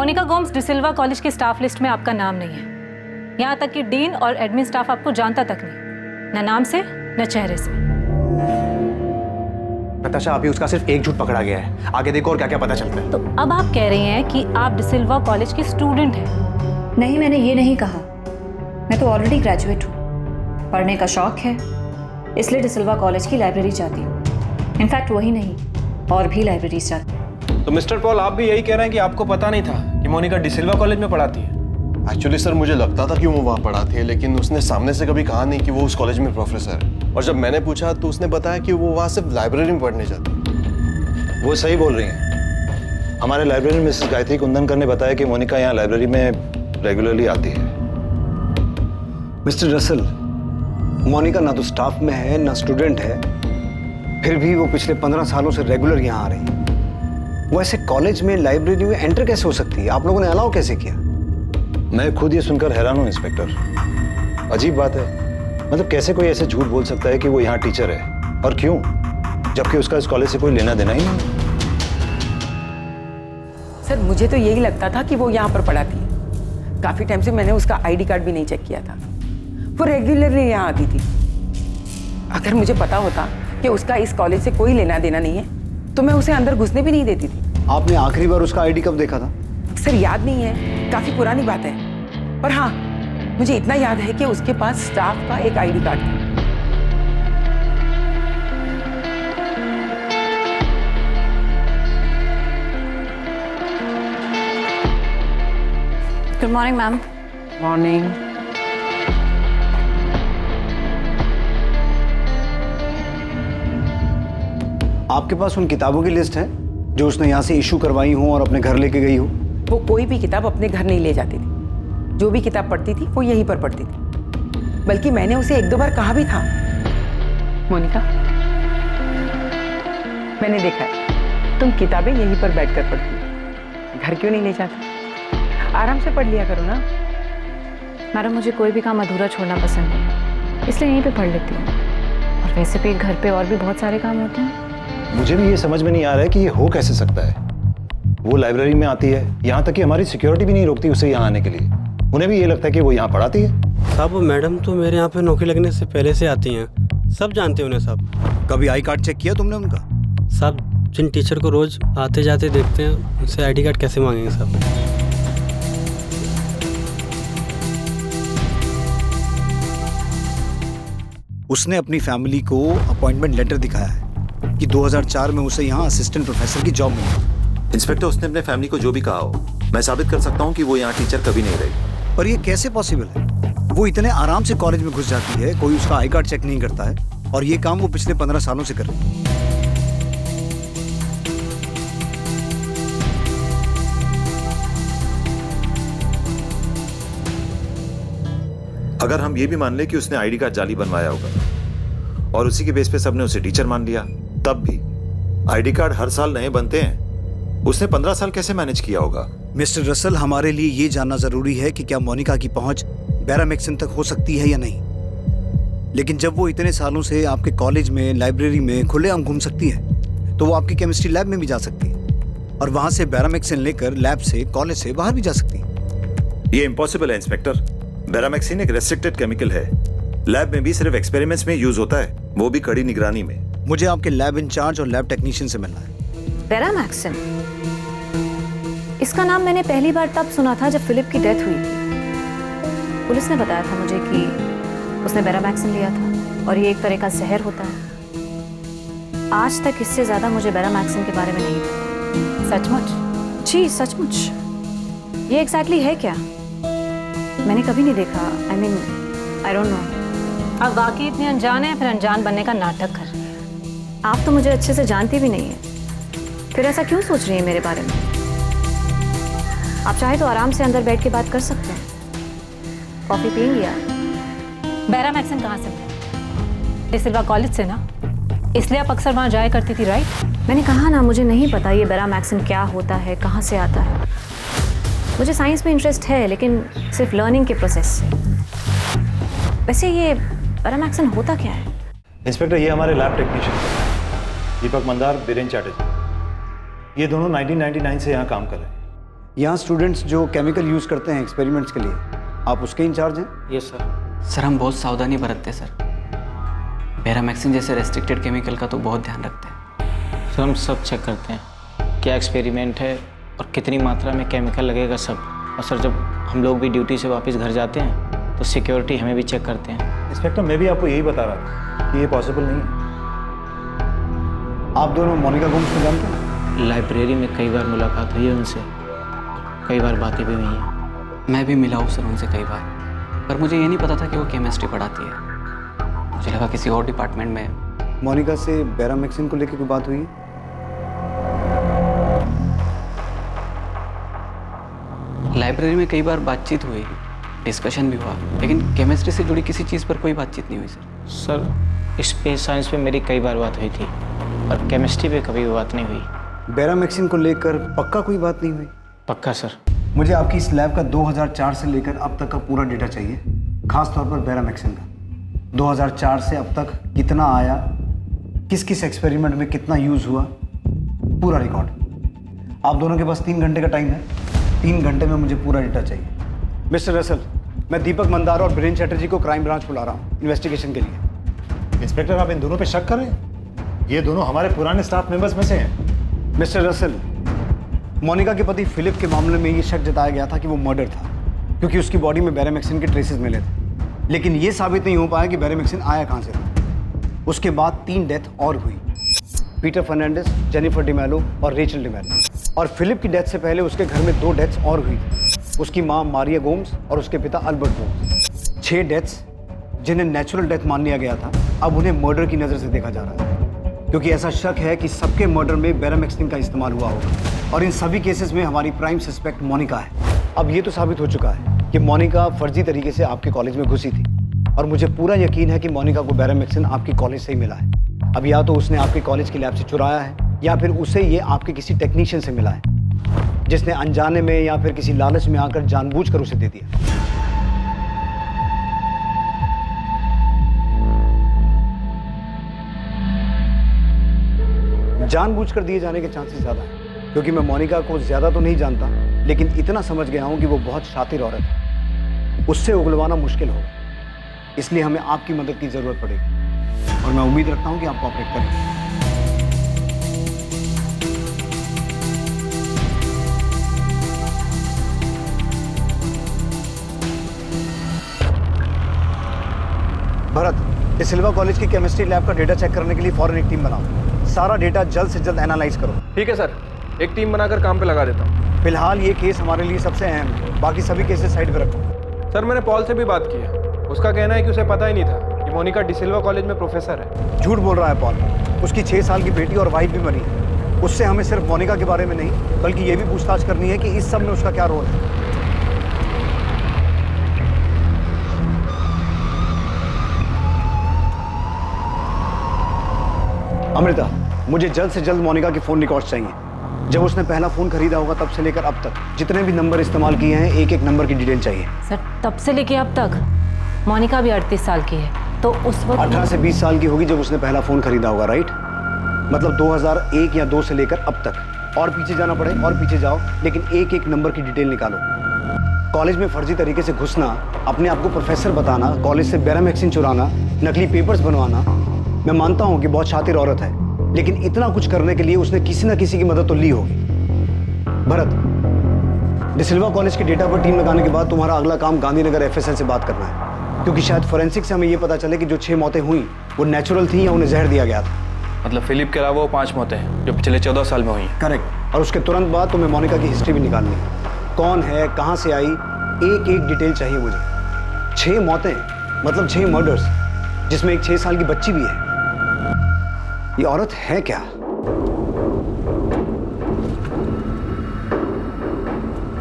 Monika Gomes de Silva college के staff list में आपका नाम नहीं है। यहाँ तक कि डीन और एडमिन स्टाफ आपको जानता तक नहीं, न नाम से न चेहरे से। नताशा, अभी उसका सिर्फ एक झूठ पकड़ा गया है, आगे देखो और क्या क्या पता चलता है। तो अब आप कह रही हैं कि आप डिसिल्वा कॉलेज की स्टूडेंट हैं? नहीं, मैंने ये नहीं कहा। मैं तो ऑलरेडी ग्रेजुएट हूँ। पढ़ने का शौक है, इसलिए डिसिल्वा कॉलेज की लाइब्रेरी जाती हूँ। इनफैक्ट वही नहीं, और भी लाइब्रेरीज जाती हूँ। तो मिस्टर पॉल, आप भी यही कह रहे हैं कि आपको पता नहीं था कि मोनिका डिसिल्वा कॉलेज में पढ़ाती है? एक्चुअली सर, मुझे लगता था कि वो वहाँ पढ़ाती है, लेकिन उसने सामने से कभी कहा नहीं कि वो उस कॉलेज में प्रोफेसर है। और जब मैंने पूछा तो उसने बताया कि वो वहाँ सिर्फ लाइब्रेरी में पढ़ने जाती है। वो सही बोल रही हैं। हमारे लाइब्रेरियन मिसेस गायत्री कुंदनकर ने बताया कि मोनिका यहाँ लाइब्रेरी में रेगुलरली आती है। मिस्टर रसल, मोनिका ना तो स्टाफ में है ना स्टूडेंट है, फिर भी वो पिछले 15 सालों से रेगुलर यहाँ आ रही है। वो ऐसे कॉलेज में लाइब्रेरी में एंटर कैसे हो सकती है? आप लोगों ने अलाउ कैसे किया? मैं खुद ये सुनकर हैरान हूँ इंस्पेक्टर। अजीब बात है, मतलब कैसे कोई ऐसे झूठ बोल सकता है कि वो यहाँ टीचर है, और क्यों, जबकि उसका इस कॉलेज से कोई लेना देना ही नहीं। सर, मुझे तो यही लगता था कि वो यहाँ पर पढ़ाती है। काफी टाइम से मैंने उसका आईडी कार्ड भी नहीं चेक किया था। वो रेगुलरली यहाँ आती थी। अगर मुझे पता होता कि उसका इस कॉलेज से कोई लेना देना नहीं है तो मैं उसे अंदर घुसने भी नहीं देती थी। आपने आखिरी बार उसका आईडी कब देखा था? सर, याद नहीं है, काफी पुरानी बात है। पर हाँ, मुझे इतना याद है कि उसके पास स्टाफ का एक आईडी कार्ड था। Good morning ma'am. मॉर्निंग। आपके पास उन किताबों की लिस्ट है जो उसने यहाँ से इशू करवाई हो और अपने घर लेके गई हो? वो कोई भी किताब अपने घर नहीं ले जाती थी। जो भी किताब पढ़ती थी वो यहीं पर पढ़ती थी। बल्कि मैंने उसे एक दो बार कहा भी था, मोनिका, मैंने देखा है तुम किताबें यहीं पर बैठकर पढ़ती हो, घर क्यों नहीं ले जाती? आराम से पढ़ लिया करो ना। मैडम, मुझे कोई भी काम अधूरा छोड़ना पसंद नहीं, इसलिए यहीं पे पढ़ लेती हूँ। और वैसे भी घर पे और भी बहुत सारे काम होते हैं। मुझे भी ये समझ में नहीं आ रहा है कि ये हो कैसे सकता है। वो लाइब्रेरी में आती है, यहाँ तक कि हमारी सिक्योरिटी भी नहीं रोकती उसे यहाँ आने के लिए। उन्हें भी ये लगता है कि वो यहाँ पढ़ाती है। साहब, वो मैडम तो मेरे यहाँ पे नौकरी लगने से पहले से आती हैं, सब जानते हैं उन्हें साहब। कभी आई कार्ड चेक किया तुमने उनका? साहब, जिन टीचर को रोज आते जाते देखते हैं उनसे आईडी कार्ड कैसे मांगेंगे साहब? उसने अपनी फैमिली को अपॉइंटमेंट लेटर दिखाया है कि 2004 में उसे यहाँ असिस्टेंट प्रोफेसर की जॉब मिली। इंस्पेक्टर, उसने अपने फैमिली को जो भी कहा हो, मैं साबित कर सकता हूँ कि वो यहाँ टीचर कभी नहीं रही। पर ये कैसे पॉसिबल है? वो इतने आराम से कॉलेज में घुस जाती है, कोई उसका आई कार्ड चेक नहीं करता है, और ये काम वो पिछले 15 सालों से कर रही है। अगर हम ये भी मान ले कि उसने आईडी कार्ड जाली बनवाया होगा और उसी के बेस पे सबने उसे टीचर मान लिया, तब भी आईडी कार्ड हर साल नए बनते हैं। उसने 15 साल कैसे मैनेज किया होगा? मिस्टर रसल, हमारे लिए ये जानना जरूरी है कि क्या मोनिका की पहुंच बैरामैक्सन तक हो सकती है या नहीं। लेकिन जब वो इतने सालों से आपके कॉलेज में, लाइब्रेरी में खुलेआम घूम सकती है, तो वो आपकी केमिस्ट्री लैब में भी जा सकती है, और वहां से बैरामैक्सन लेकर लैब से, कॉलेज से बाहर भी जा सकती है। ये इम्पॉसिबल है इंस्पेक्टर। बैरामैक्सिन एक रेस्ट्रिक्टेड केमिकल है, लैब में भी सिर्फ एक्सपेरिमेंट्स में यूज होता है, वो भी कड़ी निगरानी में। मुझे आपके लैब इंचार्ज और लैब टेक्नीशियन से मिलना है। बैरामैक्सन, इसका नाम मैंने पहली बार तब सुना था जब फिलिप की डेथ हुई थी। पुलिस ने बताया था मुझे कि उसने बैरामैक्सन लिया था और ये एक तरह का जहर होता है। आज तक इससे ज्यादा मुझे बैरामैक्सन के बारे में नहीं पता। सचमुच? जी सचमुच। ये एग्जैक्टली है क्या? मैंने कभी नहीं देखा। I don't know. आप वाकई इतने अनजान हैं, फिर अनजान बनने का नाटक कर रही हैं। आप तो मुझे अच्छे से जानती भी नहीं है, फिर ऐसा क्यों सोच रही है मेरे बारे में? आप चाहे तो आराम से अंदर बैठ के बात कर सकते हैं। कॉफी पियेंगी आप? बैरामैक्सन कहाँ से? डिसिल्वा कॉलेज से ना, इसलिए आप अक्सर वहाँ जाया करती थी, राइट? मैंने कहा ना, मुझे नहीं पता ये बैरामैक्सन क्या होता है, कहाँ से आता है। मुझे साइंस में इंटरेस्ट है, लेकिन सिर्फ लर्निंग के प्रोसेस से। वैसे ये बैरामैक्सन होता क्या है? इंस्पेक्टर, ये हमारे लैब टेक्नीशियन दीपक मंदार, बीरेन चैटर्जी, ये दोनों 1999 से यहाँ काम कर रहे हैं। यहाँ स्टूडेंट्स जो केमिकल यूज़ करते हैं एक्सपेरिमेंट्स के लिए, आप उसके इंचार्ज हैं? Yes sir. सर हम बहुत सावधानी बरतते हैं सर। बेरामैक्सिन जैसे रेस्ट्रिक्टेड केमिकल का तो बहुत ध्यान रखते हैं। सर हम सब चेक करते हैं क्या एक्सपेरिमेंट है और कितनी मात्रा में केमिकल लगेगा सब। और सर जब हम लोग भी ड्यूटी से वापस घर जाते हैं तो सिक्योरिटी हमें भी चेक करते हैं। इंस्पेक्टर, मैं भी आपको यही बता रहा था कि ये पॉसिबल नहीं है। आप दोनों मोनिका गोम्स को जानते हैं? लाइब्रेरी में कई बार मुलाकात हुई है उनसे, कई बार बातें भी हुई हैं। मैं भी मिला हूँ सर उनसे कई बार, पर मुझे ये नहीं पता था कि वो केमिस्ट्री पढ़ाती है। मुझे लगा किसी और डिपार्टमेंट में। मोनिका से बेरामैक्सिन को लेकर कोई बात हुई है? लाइब्रेरी में कई बार बातचीत हुई, डिस्कशन भी हुआ, लेकिन केमिस्ट्री से जुड़ी किसी चीज़ पर कोई बातचीत नहीं हुई सर। सर स्पेस साइंस पे मेरी कई बार बात हुई थी और केमिस्ट्री पे कभी भी बात नहीं हुई। बेरामैक्सिन को लेकर पक्का कोई बात नहीं हुई? पक्का सर। मुझे आपकी इस लैब का 2004 से लेकर अब तक का पूरा डेटा चाहिए, खास तौर पर बेरामैक्सिन का। 2004 से अब तक कितना आया, किस किस एक्सपेरिमेंट में कितना यूज़ हुआ, पूरा रिकॉर्ड। आप दोनों के पास 3 घंटे का टाइम है। 3 घंटे में मुझे पूरा डेटा चाहिए। मिस्टर रसल, मैं दीपक मंदार और बीरेन चैटर्जी को क्राइम ब्रांच बुला रहा हूँ इन्वेस्टिगेशन के लिए। इंस्पेक्टर, आप इन दोनों पे शक कर रहे हैं? ये दोनों हमारे पुराने स्टाफ मेंबर्स में से हैं। मिस्टर रसल, मोनिका के पति फिलिप के मामले में ये शक जताया गया था कि वो मर्डर था, क्योंकि उसकी बॉडी में बेरामैक्सिन के ट्रेसेस मिले थे। लेकिन ये साबित नहीं हो पाया कि बेरामैक्सिन आया कहाँ से था। उसके बाद 3 डेथ और हुई, पीटर फर्नांडिस, जेनिफर डिमेलो और रेचल डिमेलो। और फिलिप की डेथ से पहले उसके घर में 2 डेथ्स और हुई थी, उसकी माँ मारिया गोम्स और उसके पिता अल्बर्ट गोम्स। 6 डेथ्स जिन्हें नेचुरल डेथ मान लिया गया था, अब उन्हें मर्डर की नज़र से देखा जा रहा है, क्योंकि ऐसा शक है कि सबके मर्डर में बेरामैक्सिन का इस्तेमाल हुआ होगा। और इन सभी केसेस में हमारी प्राइम सस्पेक्ट मोनिका है। अब ये तो साबित हो चुका है कि मोनिका फर्जी तरीके से आपके कॉलेज में घुसी थी, और मुझे पूरा यकीन है कि मोनिका को बेरामैक्सिन आपकी कॉलेज से ही मिला है। अब या तो उसने आपके कॉलेज की लैब से चुराया है, या फिर उसे ये आपके किसी टेक्नीशियन से मिला है, जिसने अनजाने में या फिर किसी लालच में आकर जानबूझकर उसे दे दिया। जानबूझकर दिए जाने के चांसेस ज़्यादा हैं, क्योंकि मैं मोनिका को ज़्यादा तो नहीं जानता, लेकिन इतना समझ गया हूँ कि वो बहुत शातिर औरत है। उससे उगलवाना मुश्किल होगा, इसलिए हमें आपकी मदद की ज़रूरत पड़ेगी, और मैं उम्मीद रखता हूँ कि आप कोऑपरेट करें। भरत, इस सिल्वा कॉलेज की केमिस्ट्री लैब का डेटा चेक करने के लिए फौरन एक टीम बनाओ। सारा डेटा जल्द से जल्द एनालाइज करो। ठीक है सर, एक टीम बनाकर काम पे लगा देता हूँ। फिलहाल ये केस हमारे लिए सबसे अहम है, बाकी सभी केसेस साइड पे रखो। सर मैंने पॉल से भी बात की है, उसका कहना है कि उसे पता ही नहीं था कि मोनिका डिसिल्वा कॉलेज में प्रोफेसर है। झूठ बोल रहा है पॉल। उसकी 6 साल की बेटी और वाइफ भी बनी है। उससे हमें सिर्फ मोनिका के बारे में नहीं, बल्कि ये भी पूछताछ करनी है कि इस सब में उसका क्या रोल है। अमृता, मुझे जल्द से जल्द मोनिका के फ़ोन रिकॉर्ड्स चाहिए। जब उसने पहला फ़ोन खरीदा होगा तब से लेकर अब तक जितने भी नंबर इस्तेमाल किए हैं, एक एक नंबर की डिटेल चाहिए। सर तब से लेके अब तक मोनिका भी 38 साल की है, तो उस वक्त 18 से 20 साल की होगी जब उसने पहला फ़ोन खरीदा होगा, राइट? मतलब 2001 या 2 से लेकर अब तक। और पीछे जाना पड़े और पीछे जाओ, लेकिन एक एक नंबर की डिटेल निकालो। कॉलेज में फर्जी तरीके से घुसना, अपने आप को प्रोफेसर बताना, कॉलेज से बेरामैक्सिन चुराना, नकली पेपर्स बनवाना। मैं मानता हूँ कि बहुत शातिर औरत है, लेकिन इतना कुछ करने के लिए उसने किसी न किसी की मदद तो ली होगी। भरत, डिसिल्वा कॉलेज के डेटा पर टीम लगाने के बाद तुम्हारा अगला काम गांधीनगर एफएसएल से बात करना है, क्योंकि शायद फोरेंसिक से हमें ये पता चले कि जो 6 मौतें हुई वो नेचुरल थी या उन्हें जहर दिया गया था। मतलब फिलिप के अलावा वो 5 मौतें हैं जो पिछले 14 साल में हुई हैं। करेक्ट। और उसके तुरंत बाद तुम्हें मोनिका की हिस्ट्री भी निकालनी है। कौन है, कहाँ से आई, एक एक डिटेल चाहिए मुझे। 6 मौतें मतलब 6 मर्डर्स, जिसमें एक 6 साल की बच्ची भी है। ये औरत है क्या?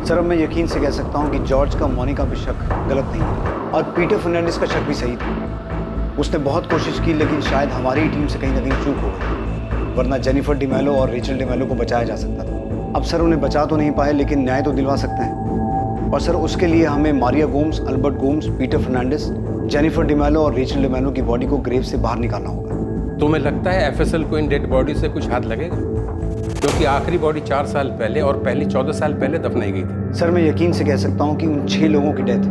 सर, अब मैं यकीन से कह सकता हूं कि जॉर्ज का मोनिका पे शक गलत नहीं है, और पीटर फर्नांडिस का शक भी सही था। उसने बहुत कोशिश की, लेकिन शायद हमारी टीम से कहीं ना कहीं चूक हो गई, वरना जेनिफर डिमेलो और रेचल डिमेलो को बचाया जा सकता था। अब सर उन्हें बचा तो नहीं पाए, लेकिन न्याय तो दिलवा सकते हैं। और सर उसके लिए हमें Maria Gomes, Albert Gomes, Peter Fernandes, Jennifer D'Mello और रेचल डिमेलो की बॉडी को ग्रेव से बाहर निकालना होगा। तुम्हें लगता है एफएसएल को इन डेड बॉडी से कुछ हाथ लगेगा? क्योंकि आखिरी बॉडी 4 साल पहले और पहली 14 साल पहले दफनाई गई थी। सर मैं यकीन से कह सकता हूँ कि उन 6 लोगों की डेथ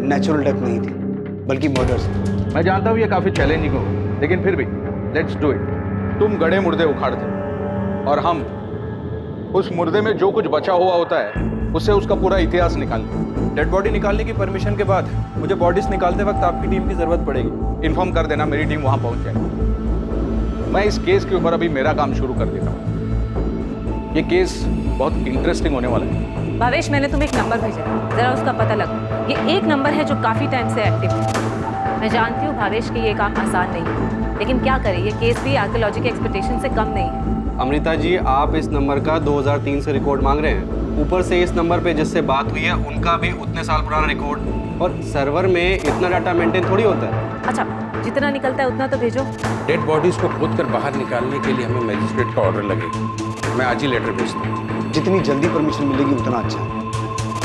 नेचुरल डेथ नहीं थी बल्कि मर्डर्स। मैं जानता हूँ ये काफी चैलेंजिंग हो, लेकिन फिर भी लेट्स डू इट। तुम गड़े मुर्दे उखाड़ते और हम उस मुर्दे में जो कुछ बचा हुआ होता है उससे उसका पूरा इतिहास निकालते। डेड बॉडी निकालने की परमिशन के बाद मुझे बॉडीज निकालते वक्त आपकी टीम की जरूरत पड़ेगी। इन्फॉर्म कर देना, मेरी टीम वहां पहुंच जाएगी। मैं इस केस के ऊपर अभी मेरा काम शुरू कर देता हूँ। ये केस बहुत इंटरेस्टिंग होने वाला है। भावेश, मैंने तुम्हें एक नंबर भेजा है, जरा उसका पता लगा। ये एक नंबर है जो काफी टाइम से एक्टिव है। मैं जानती हूँ भावेश कि ये काम आसान नहीं है, लेकिन क्या करें, ये केस भी आर्कियोलॉजी के एक्सपेक्टेशन से कम नहीं है। अमृता जी, आप इस नंबर का 2003 से रिकॉर्ड मांग रहे हैं। ऊपर से इस नंबर पे जिससे बात हुई है उनका भी उतने साल पुराना रिकॉर्ड, और सर्वर में इतना डाटा मेंटेन थोड़ी होता है। अच्छा, जितना निकलता है उतना तो भेजो। डेड बॉडीज को खोद कर बाहर निकालने के लिए हमें मजिस्ट्रेट का ऑर्डर लगेगा। मैं आज ही लेटर भेजता हूँ। जितनी जल्दी परमिशन मिलेगी उतना अच्छा है।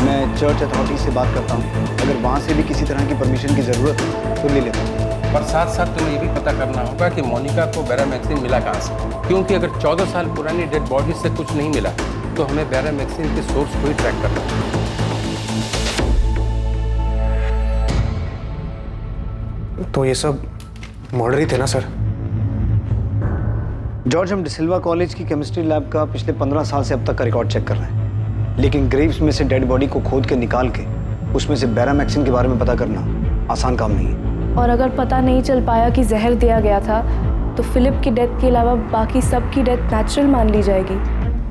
मैं चर्च अथॉरिटी से बात करता हूँ, अगर वहाँ से भी किसी तरह की परमिशन की ज़रूरत हो तो ले लेता हूँ। पर साथ साथ तुम्हें ये भी पता करना होगा कि मोनिका को बैरामैक्सिन मिला कहाँ से, क्योंकि अगर 14 साल पुरानी डेड बॉडी से कुछ नहीं मिला तो हमें बैरामैक्सिन के सोर्स को ही ट्रैक करना होगा। तो ये सब मर्डर ही थे ना सर? जॉर्ज, हम डिसिल्वा कॉलेज की केमिस्ट्री लैब का पिछले 15 साल से अब तक का रिकॉर्ड चेक कर रहे हैं, लेकिन ग्रेव्स में से डेड बॉडी को खोद के निकाल के उसमें से बैरामैक्सिन के बारे में पता करना आसान काम नहीं है। और अगर पता नहीं चल पाया कि जहर दिया गया था तो फिलिप की डेथ के अलावा बाकी सब की डेथ नेचुरल मान ली जाएगी।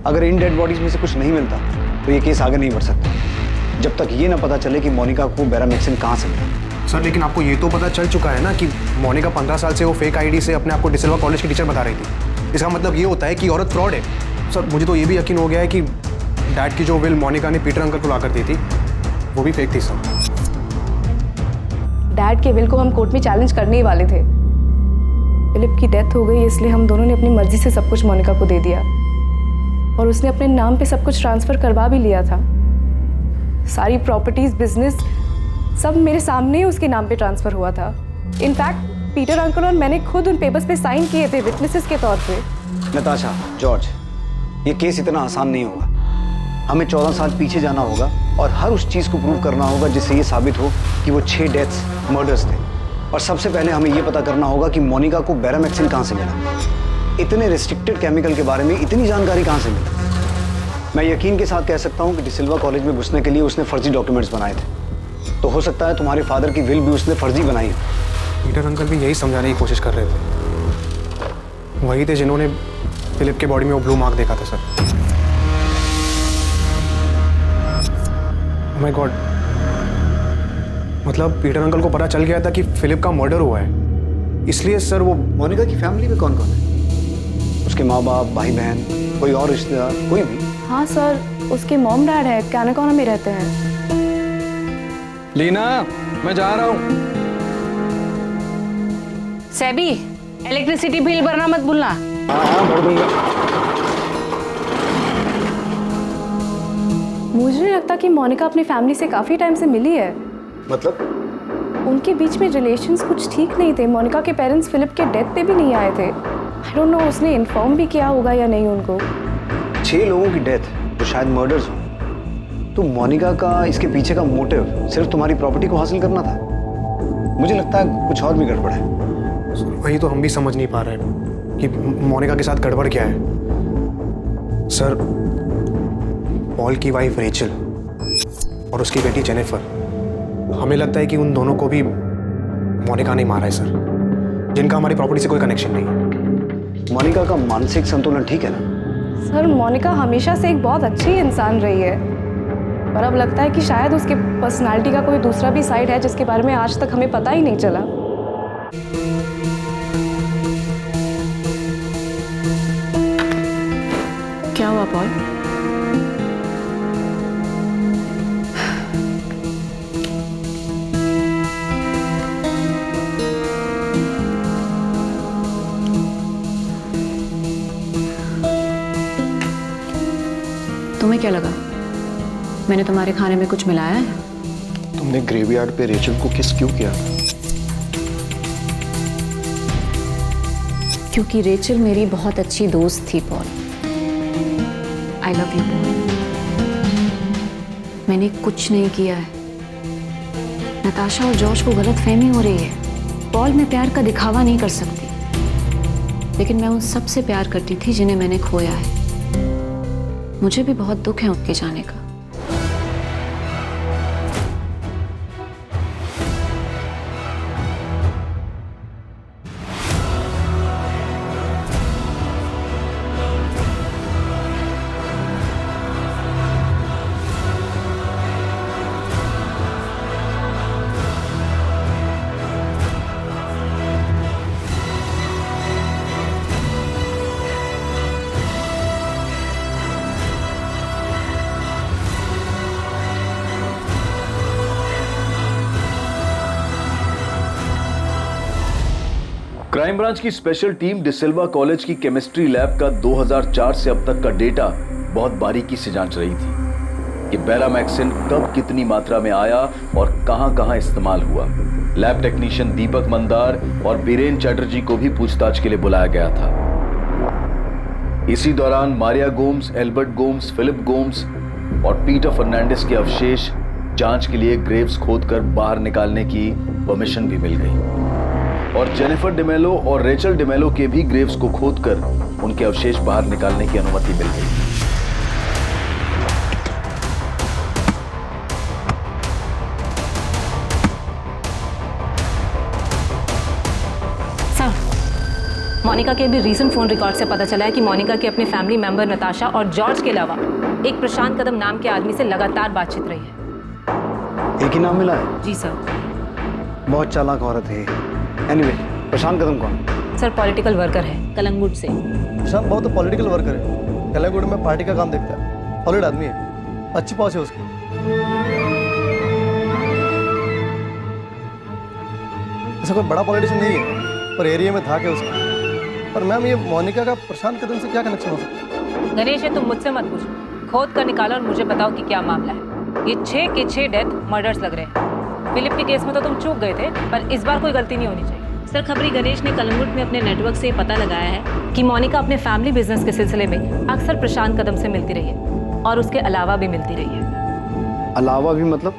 अगर इन डेड बॉडीज में से कुछ नहीं मिलता तो ये केस आगे नहीं बढ़ सकता जब तक ये ना पता चले कि मोनिका को बैरामैक्सिन कहाँ से मिला। सर लेकिन आपको ये तो पता चल चुका है ना कि मोनिका 15 साल से वो फेक आईडी से अपने आप को डिसिल्वा कॉलेज की टीचर बता रही थी। इसका मतलब ये होता है कि औरत फ्रॉड है। सर मुझे तो ये भी यकीन हो गया है कि डैड की जो विल मोनिका ने पीटर अंकल को ला कर दी थी वो भी फेक थी सर। डैड के विल को हम कोर्ट में चैलेंज करने ही वाले थे। फिलिप की डेथ हो गई इसलिए हम दोनों ने अपनी मर्जी से सब कुछ मोनिका को दे दिया, और उसने अपने नाम पे सब कुछ ट्रांसफर करवा भी लिया था। सारी प्रॉपर्टीज, बिजनेस सब मेरे सामने ही उसके नाम पे ट्रांसफर हुआ था। इनफैक्ट पीटर अंकल और मैंने खुद उन पेपर्स पे साइन किए थे विटनेसेस के तौर पे। नताशा, जॉर्ज, ये केस इतना आसान नहीं होगा। हमें 14 साल पीछे जाना होगा और हर उस चीज़ को प्रूव करना होगा जिससे ये साबित हो कि वो 6 डेथ्स मर्डर्स थे। और सबसे पहले हमें ये पता करना होगा कि मोनिका को बैरामैक्सिन कहाँ से मिला। इतने रिस्ट्रिक्टेड केमिकल के बारे में इतनी जानकारी कहाँ से मिली? मैं यकीन के साथ कह सकता हूँ कि डिसिल्वा कॉलेज में घुसने के लिए उसने फर्जी डॉक्यूमेंट्स बनाए थे। तो हो सकता है तुम्हारे फादर की विल भी उसने फर्जी बनाई है। पीटर अंकल भी यही समझाने की कोशिश कर रहे थे। वही थे जिन्होंने फिलिप के बॉडी में वो ब्लू मार्क देखा था सर। माय गॉड, मतलब पीटर अंकल को पता चल गया था कि फिलिप का मर्डर हुआ है, इसलिए सर वो। मोनिका की फैमिली में कौन कौन है? उसके माँ बाप, भाई बहन, कोई और रिश्तेदार, कोई भी? हाँ सर, उसके मॉम डैड है, कैनाकोना में रहते हैं। लीना, मैं जा रहा हूँ। सैबी, इलेक्ट्रिसिटी बिल भरना मत भूलना। हाँ भर दूंगा। मुझे नहीं लगता कि मोनिका अपनी फैमिली से काफी टाइम से मिली है। मतलब? उनके बीच में रिलेशंस कुछ ठीक नहीं थे। मोनिका के पेरेंट्स फिलिप के डेथ पे भी नहीं आए थे। आई डोंट नो उसने इन्फॉर्म भी किया होगा या नहीं उनको। 6 लोगों की डेथ तो शायद मर्डर्स हो, तो मोनिका का इसके पीछे का मोटिव सिर्फ तुम्हारी प्रॉपर्टी को हासिल करना था? मुझे लगता है कुछ और भी गड़बड़ है। वही तो हम भी समझ नहीं पा रहे हैं कि मोनिका के साथ गड़बड़ क्या है। सर, पॉल की वाइफ रेचल और उसकी बेटी जेनिफर, हमें लगता है कि उन दोनों को भी मोनिका ने मारा है सर, जिनका हमारी प्रॉपर्टी से कोई कनेक्शन नहीं है। मोनिका का मानसिक संतुलन ठीक है ना? सर, मोनिका हमेशा से एक बहुत अच्छी इंसान रही है, पर अब लगता है कि शायद उसके पर्सनालिटी का कोई दूसरा भी साइड है जिसके बारे में आज तक हमें पता ही नहीं चला। क्या हुआ पॉल? तुम्हें क्या लगा मैंने तुम्हारे खाने में कुछ मिलाया है? तुमने ग्रेवयार्ड पे रेचल को किस क्यों किया? क्योंकि रेचल मेरी बहुत अच्छी दोस्त थी Paul. I love you Paul. मैंने कुछ नहीं किया है। नताशा और जॉर्ज को गलतफहमी हो रही है। पॉल, मैं प्यार का दिखावा नहीं कर सकती, लेकिन मैं उन सब से प्यार करती थी जिन्हें मैंने खोया है। मुझे भी बहुत दुख है उनके जाने का। क्राइम ब्रांच की स्पेशल टीम डिसिल्वा कॉलेज की केमिस्ट्री लैब का 2004 से अब तक का डेटा बहुत बारीकी से जांच रही थी कि बेरामैक्सिन कब कितनी मात्रा में आया और कहां-कहां इस्तेमाल हुआ। लैब टेक्नीशियन दीपक मंदार और बीरेन चैटर्जी को भी पूछताछ के लिए बुलाया गया था। इसी दौरान मारिया गोम्स, एल्बर्ट गोम्स, फिलिप गोम्स और पीटर फर्नांडिस के अवशेष जांच के लिए ग्रेव्स खोदकर बाहर निकालने की परमिशन भी मिल गई और जेनिफर डिमेलो और रेचल डिमेलो के भी ग्रेव्स को खोदकर उनके अवशेष बाहर निकालने की अनुमति मिल गई। सर, मोनिका के भी रीसेंट फोन रिकॉर्ड से पता चला है कि मोनिका के अपने फैमिली मेंबर नताशा और जॉर्ज के अलावा एक प्रशांत कदम नाम के आदमी से लगातार बातचीत रही है। एक ही नाम मिला है? जी सर। बहुत चालाक औरत है। एनीवे, प्रशांत कदम कौन? सर, पॉलिटिकल वर्कर है कलंगुट से। प्रशांत बहुत तो पॉलिटिकल वर्कर है, कलंगुट में पार्टी का काम देखता है, सॉलिड आदमी है, अच्छी पहुंच है उसकी। ऐसा कोई बड़ा पॉलिटिशियन नहीं है पर एरिया में था क्या उसका। पर मैम, ये मोनिका का प्रशांत कदम से क्या कनेक्शन हो सकता है? गणेश, ये तुम मुझसे मत पूछो, खोद कर निकालो और मुझे बताओ कि क्या मामला है। ये 6 के 6 डेथ मर्डर्स लग रहे हैं। फिलिप के केस में तो तुम चूक गए थे, पर इस बार कोई गलती नहीं होनी चाहिए। सर, खबरी गणेश ने कलंगुट में अपने नेटवर्क से पता लगाया है कि मोनिका अपने फैमिली बिजनेस के सिलसिले में अक्सर प्रशांत कदम से मिलती रही है और उसके अलावा भी मिलती रही है। अलावा भी मतलब?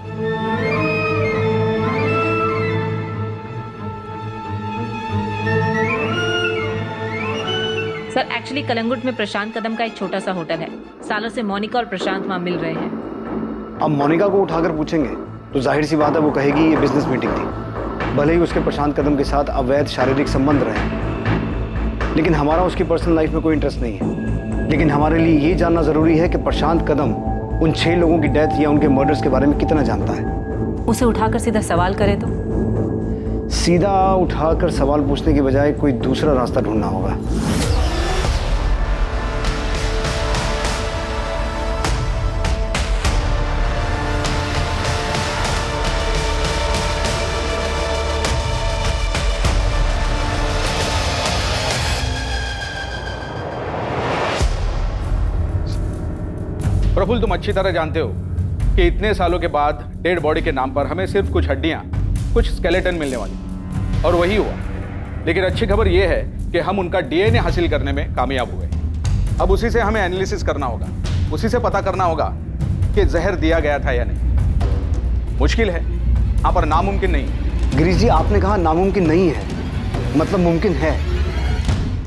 सर, एक्चुअली कलंगुट में प्रशांत कदम का एक छोटा सा होटल है। सालों से मोनिका और प्रशांत वहाँ मिल रहे हैं। अब मोनिका को उठाकर पूछेंगे तो जाहिर सी बात है वो कहेगी ये बिजनेस मीटिंग थी, भले ही उसके प्रशांत कदम के साथ अवैध शारीरिक संबंध रहे। लेकिन हमारा उसकी पर्सनल लाइफ में कोई इंटरेस्ट नहीं है। लेकिन हमारे लिए ये जानना जरूरी है कि प्रशांत कदम उन 6 लोगों की डेथ या उनके मर्डर्स के बारे में कितना जानता है। उसे उठाकर सीधा सवाल करे तो? सीधा उठाकर सवाल पूछने की बजाय कोई दूसरा रास्ता ढूंढना होगा। प्रफुल्ल, तुम अच्छी तरह जानते हो कि इतने सालों के बाद डेड बॉडी के नाम पर हमें सिर्फ कुछ हड्डियां, कुछ स्केलेटन मिलने वाली, और वही हुआ। लेकिन अच्छी खबर यह है कि हम उनका डीएनए हासिल करने में कामयाब हुए। अब उसी से हमें एनालिसिस करना होगा, उसी से पता करना होगा कि जहर दिया गया था या नहीं। मुश्किल है, यहाँ पर नामुमकिन नहीं। गिरीश जी, आपने कहा नामुमकिन नहीं है, मतलब मुमकिन है।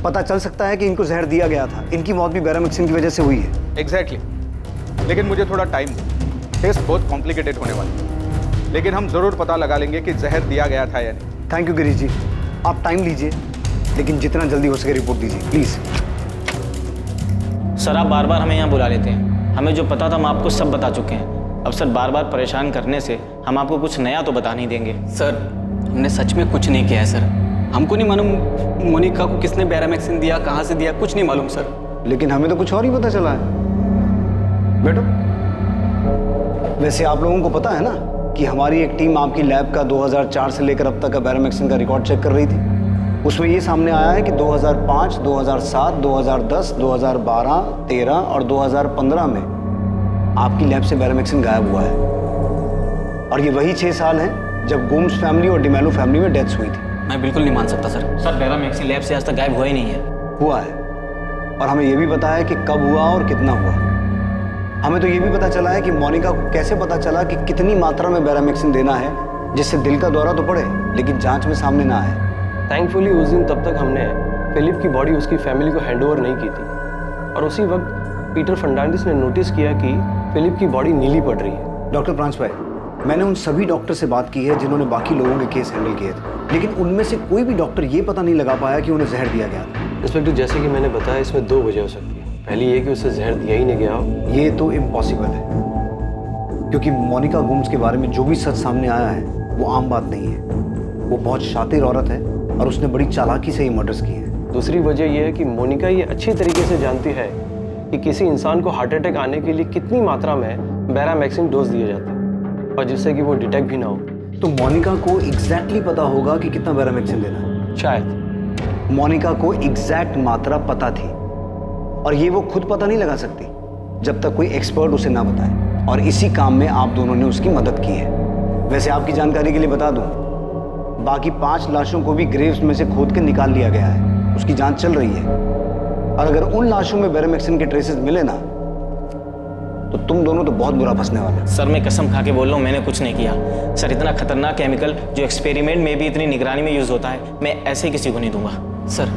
पता चल सकता है कि इनको जहर दिया गया था। इनकी मौत भी बेरामिक्सिन की वजह से हुई है। एग्जैक्टली। लेकिन मुझे थोड़ा टाइम दो, टेस्ट बहुत कॉम्प्लिकेटेड होने वाला है, लेकिन हम जरूर पता लगा लेंगे कि जहर दिया गया था या नहीं। थैंक यू गिरीश जी, आप टाइम लीजिए, लेकिन जितना जल्दी हो सके रिपोर्ट दीजिए प्लीज। सर, आप बार बार हमें यहाँ बुला लेते हैं। हमें जो पता था हम आपको सब बता चुके हैं। अब सर, बार बार परेशान करने से हम आपको कुछ नया तो बता नहीं देंगे। सर, हमने सच में कुछ नहीं किया है सर। हमको नहीं मालूम मोनिका को किसने बेरामैक्सिन दिया, कहाँ से दिया, कुछ नहीं मालूम सर। लेकिन हमें तो कुछ और ही पता चला है। बैठो। वैसे आप लोगों को पता है ना कि हमारी एक टीम आपकी लैब का 2004 से लेकर अब तक का बेरामैक्सिन का रिकॉर्ड चेक कर रही थी। उसमें ये सामने आया है कि 2005, 2007, 2010, 2012, 13 और 2015 में आपकी लैब से बेरामैक्सिन गायब हुआ है। और ये वही 6 साल हैं जब गोम्स फैमिली और डिमेलो फैमिली में डेथ्स हुई थी। मैं बिल्कुल नहीं मान सकता सर। सर, बेरामैक्सिन लैब से आज तक गायब हुआ ही नहीं है। हुआ है, और हमें यह भी पता है कि कब हुआ और कितना हुआ। हमें तो ये भी पता चला है कि मोनिका को कैसे पता चला कि कितनी मात्रा में बैरामिक्सिन देना है जिससे दिल का दौरा तो पड़े लेकिन जांच में सामने ना आए। थैंकफुली उस दिन तब तक हमने फिलिप की बॉडी उसकी फैमिली को हैंडओवर नहीं की थी और उसी वक्त पीटर फर्नांडिस ने नोटिस किया कि फिलिप की बॉडी नीली पड़ रही है। डॉक्टर प्रांस भाई, मैंने उन सभी डॉक्टर से बात की है जिन्होंने बाकी लोगों के केस हैंडल किए थे, लेकिन उनमें से कोई भी डॉक्टर ये पता नहीं लगा पाया कि उन्हें जहर दिया गया था। इंस्पेक्टर, जैसे कि मैंने बताया, इसमें 2 वजह हो सकती है। पहली ये कि उसे जहर दिया ही नहीं गया हो। ये तो इम्पॉसिबल है, क्योंकि मोनिका गुम्स के बारे में जो भी सच सामने आया है वो आम बात नहीं है। वो बहुत शातिर औरत है और उसने बड़ी चालाकी से ये मर्डर्स किए हैं। दूसरी वजह यह है कि मोनिका ये अच्छी तरीके से जानती है कि किसी इंसान को हार्ट अटैक आने के लिए कितनी मात्रा में बैरामैक्सिन डोज दिए जाते हैं और जिससे कि वो डिटेक्ट भी ना हो। तो मोनिका को एग्जैक्टली पता होगा कि कितना बैरामैक्सिन देना है। शायद मोनिका को एग्जैक्ट मात्रा पता थी और ये वो खुद पता नहीं लगा सकती जब तक कोई एक्सपर्ट उसे ना बताए, और इसी काम में आप दोनों ने उसकी मदद की है। वैसे आपकी जानकारी के लिए बता दूं, बाकी 5 लाशों को भी ग्रेव्स में से खोद के निकाल लिया गया है। उसकी जांच चल रही है और अगर उन लाशों में बैरामैक्सिन के ट्रेसेस मिले ना तो तुम दोनों तो बहुत बुरा फंसने वाले। सर मैं कसम खा के बोल रहा हूँ, मैंने कुछ नहीं किया सर। इतना खतरनाक केमिकल जो एक्सपेरिमेंट में भी इतनी निगरानी में यूज होता है, मैं ऐसे ही किसी को नहीं दूंगा। सर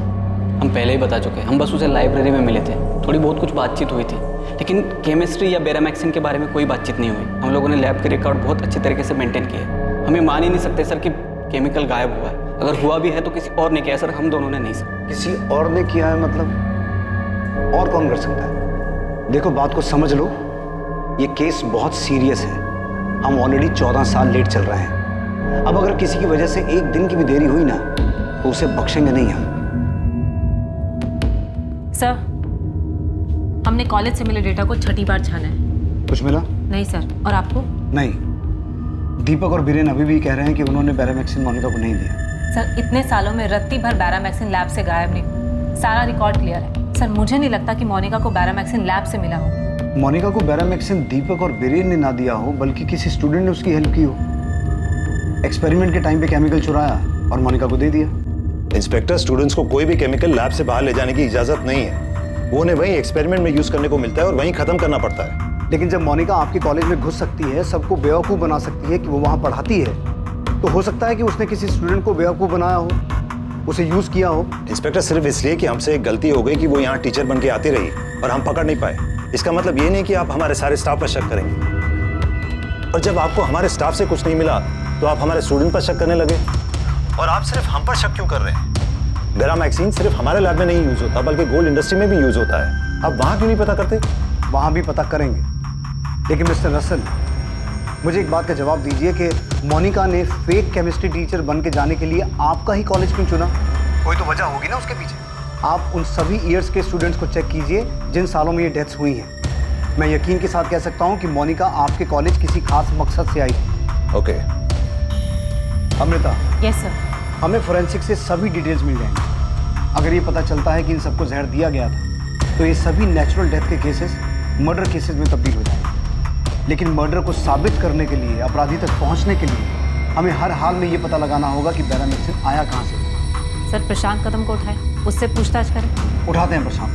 हम पहले ही बता चुके हैं, हम बस उसे लाइब्रेरी में मिले थे, थोड़ी बहुत कुछ बातचीत हुई थी, लेकिन केमिस्ट्री या बैरामैक्सिन के बारे में कोई बातचीत नहीं हुई। हम लोगों ने लैब के रिकॉर्ड बहुत अच्छे तरीके से मेंटेन किए। हमें मान ही नहीं सकते सर कि केमिकल गायब हुआ है। अगर हुआ भी है तो किसी और ने किया सर, हम दोनों ने नहीं सर। किसी और ने किया है मतलब? और कौन कर सकता है? देखो बात को समझ लो, ये केस बहुत सीरियस है। हम ऑलरेडी 14 साल लेट चल रहे हैं। अब अगर किसी की वजह से एक दिन की भी देरी हुई ना तो उसे बख्शेंगे नहीं हम। सर, हमने कॉलेज से मिले डेटा को 6ठी बार छाना है। कुछ मिला? नहीं सर। और आपको? नहीं। दीपक और बीरेन अभी भी कह रहे हैं कि उन्होंने बैरामैक्सिन मोनिका को नहीं दिया। सर इतने सालों में रत्ती भर बैरामैक्सिन लैब से गायब नहीं हुई। सारा रिकॉर्ड क्लियर है। सर मुझे नहीं लगता कि मोनिका को बैरामैक्सिन लैब से मिला हो। मोनिका को बैरामैक्सिन दीपक और बीरेन ने ना दिया हो, बल्कि किसी स्टूडेंट ने उसकी हेल्प की हो। एक्सपेरिमेंट के टाइम पे केमिकल चुराया और मोनिका को दे दिया। इंस्पेक्टर, स्टूडेंट्स को कोई भी केमिकल लैब से बाहर ले जाने की इजाजत नहीं है। वो उन्हें वहीं एक्सपेरिमेंट में यूज करने को मिलता है और वहीं खत्म करना पड़ता है। लेकिन जब मोनिका आपके कॉलेज में घुस सकती है, सबको बेवकूफ़ बना सकती है कि वो वहाँ पढ़ाती है, तो हो सकता है कि उसने किसी स्टूडेंट को बेवकूफ़ बनाया हो, उसे यूज़ किया हो। इंस्पेक्टर, सिर्फ इसलिए कि हमसे एक गलती हो गई कि वो यहाँ टीचर बन के आती रही और हम पकड़ नहीं पाए, इसका मतलब ये नहीं कि आप हमारे सारे स्टाफ पर शक करेंगे। और जब आपको हमारे स्टाफ से कुछ नहीं मिला तो आप हमारे स्टूडेंट पर शक करने लगे। और आप सिर्फ हम पर शक क्यों कर रहे हैं? बैरामैक्सिन सिर्फ हमारे लैब में नहीं यूज होता, बल्कि गोल्ड इंडस्ट्री में भी यूज होता है। आप वहाँ क्यों नहीं पता करते? वहाँ भी पता करेंगे, लेकिन मिस्टर रसल, मुझे एक बात का जवाब दीजिए कि मोनिका ने फेक केमिस्ट्री टीचर बन के जाने के लिए आपका ही कॉलेज क्यों चुना? कोई तो वजह होगी ना उसके पीछे। आप उन सभी ईयर्स के स्टूडेंट्स को चेक कीजिए जिन सालों में ये डेथ्स हुई हैं। मैं यकीन के साथ कह सकता हूँ कि मोनिका आपके कॉलेज किसी खास मकसद से आई थी। ओके। अमृता। Yes sir. हमें फोरेंसिक से सभी डिटेल्स मिल जाएंगे। अगर ये पता चलता है कि इन सबको जहर दिया गया था तो ये सभी नेचुरल डेथ के केसेस मर्डर केसेस में तब्दील हो जाएंगे। लेकिन मर्डर को साबित करने के लिए, अपराधी तक पहुंचने के लिए हमें हर हाल में ये पता लगाना होगा कि बैरामैक्सिन आया कहाँ से। सर प्रशांत कदम को उठाए, उससे पूछताछ करें। उठाते हैं प्रशांत।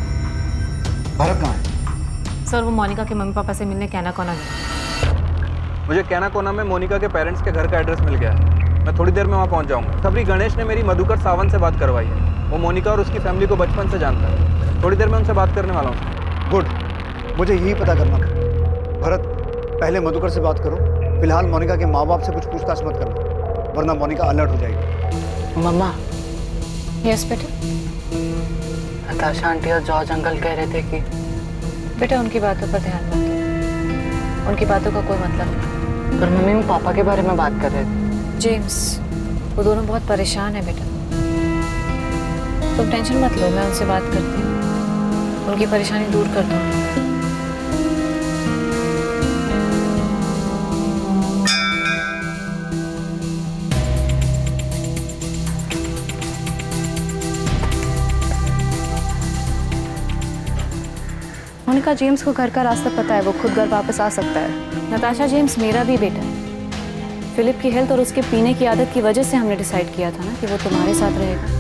भरत कहाँ है? सर वो मोनिका के मम्मी पापा से मिलने कैना कोना गया। मुझे कैना कोना में मोनिका के पेरेंट्स के घर का एड्रेस मिल गया है। मैं थोड़ी देर में वहाँ पहुँच जाऊँगा। खबरी गणेश ने मेरी मधुकर सावंत से बात करवाई है। वो मोनिका और उसकी फैमिली को बचपन से जानता है। थोड़ी देर में उनसे बात करने वाला हूँ। गुड, मुझे यही पता करना था। भरत, पहले मधुकर से बात करो। फिलहाल मोनिका के माँ बाप से कुछ पूछताछ मत करना, वरना मोनिका अलर्ट हो जाएगी। मम्मा। यस बेटा। नताशा आंटी और जॉर्ज अंकल कह रहे थे कि बेटा उनकी बातों पर ध्यान मत दो, उनकी बातों का कोई मतलब नहीं। पर मम्मी वो पापा के बारे में बात कर रहे थे। जेम्स, वो दोनों बहुत परेशान है बेटा। तुम टेंशन मत लो, मैं उनसे बात करती हूँ, उनकी परेशानी दूर कर दूँगी। मोनिका, जेम्स को घर का रास्ता पता है, वो खुद घर वापस आ सकता है। नताशा, जेम्स मेरा भी बेटा है। फिलिप की हेल्थ और उसके पीने की आदत की वजह से हमने डिसाइड किया था ना कि वो तुम्हारे साथ रहेगा।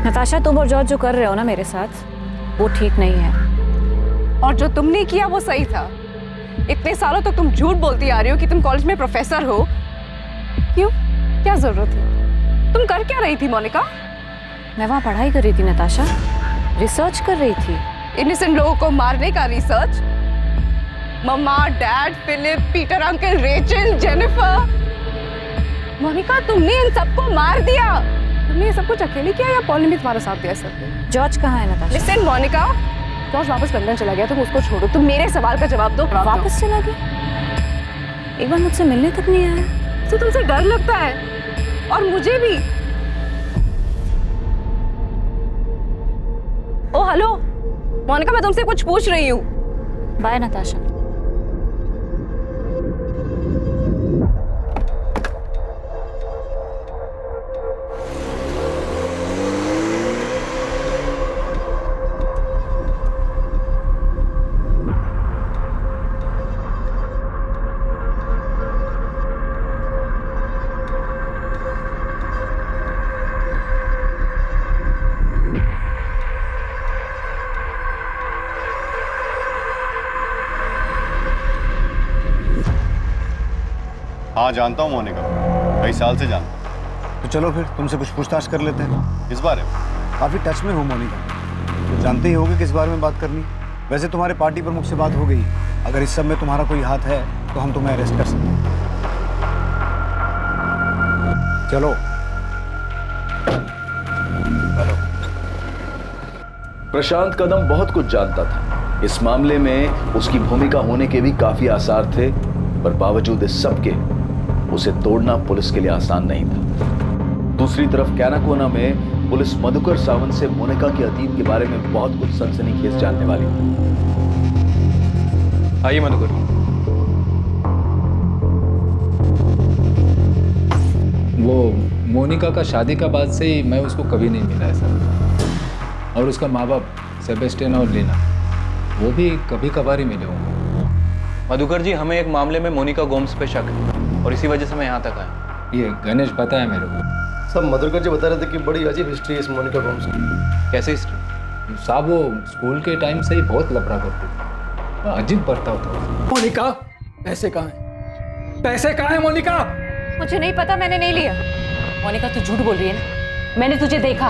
नताशा, तुम और जॉर्ज जो कर रहे हो ना मेरे साथ, वो ठीक नहीं है। और जो तुमने किया वो सही था। इतने सालों तक तुम झूठ बोलती आ रही हो कि तुम कॉलेज में प्रोफेसर हो। क्यों? क्या जरूरत थी? तुम कर क्या रही थी मोनिका? मैं वहाँ पढ़ाई कर रही थी नताशा, रिसर्च कर रही थी। इनोसेंट लोगों को मारने का research? Mama, dad, Philip, Peter uncle, Rachel, Jennifer. Monica, तुमने इन सबको मार दिया। तुमने ये सब कुछ अकेले किया या पॉल ने भी तुम्हारा साथ दिया सब? जॉर्ज कहाँ है नताशा? लिसन मोनिका, जॉर्ज वापस लंदन चला गया, तुम उसको छोड़ो। तुम मेरे सवाल का जवाब दो। वापस चला गया? एक बार मुझसे मिलने तक नहीं आया। तो तुमसे डर लगता है? और मुझे भी। ओ हेलो मोनिका, मैं तुमसे कुछ पूछ रही हूँ। बाय नताशा। हाँ जानता हूँ मोनिका, कई साल से जानता हूँ। तो चलो फिर तुमसे कुछ पूछताछ कर लेते हैं। इस बारे में काफ़ी टच में हो मोनिका, तो जानते ही होगे किस बारे में बात करनी। वैसे तुम्हारे पार्टी प्रमुख से बात हो गई, अगर इस सब में तुम्हारा कोई हाथ है तो हम तुम्हें अरेस्ट कर सकते हैं। चलो। हेलो। प्रशांत कदम बहुत कुछ जानता था। इस मामले में उसकी भूमिका होने के भी काफी आसार थे, पर बावजूद इस सब के उसे तोड़ना पुलिस के लिए आसान नहीं था। दूसरी तरफ कैनाकोना में पुलिस मधुकर सावंत से मोनिका के अतीत के बारे में बहुत कुछ सनसनीखेज जानने वाली थी। आइए मधुकर। वो मोनिका का शादी का बाद से ही मैं उसको कभी नहीं मिला है सर। और उसका माँ बाप सेबेस्टियन और लीना, वो भी कभी कभार ही मिले होंगे। मधुकर जी, हमें एक मामले में मोनिका गोम्स पे शक है और इसी वजह से मैं यहाँ तक आया। ये गणेश बताया मेरे को। सब मधुकर जी बता रहे थे कि बड़ी अजीब हिस्ट्री है इस मोनिका गोम्स की। कैसे हिस्ट्री? साहब वो स्कूल के टाइम से ही बहुत लफड़ा करती थी, अजीब बर्ताव था। मोनिका, पैसे कहाँ हैं? पैसे कहाँ हैं मोनिका? मुझे नहीं पता, मैंने नहीं लिया। मोनिका, तू झूठ बोल रही है ना? मैंने तुझे देखा,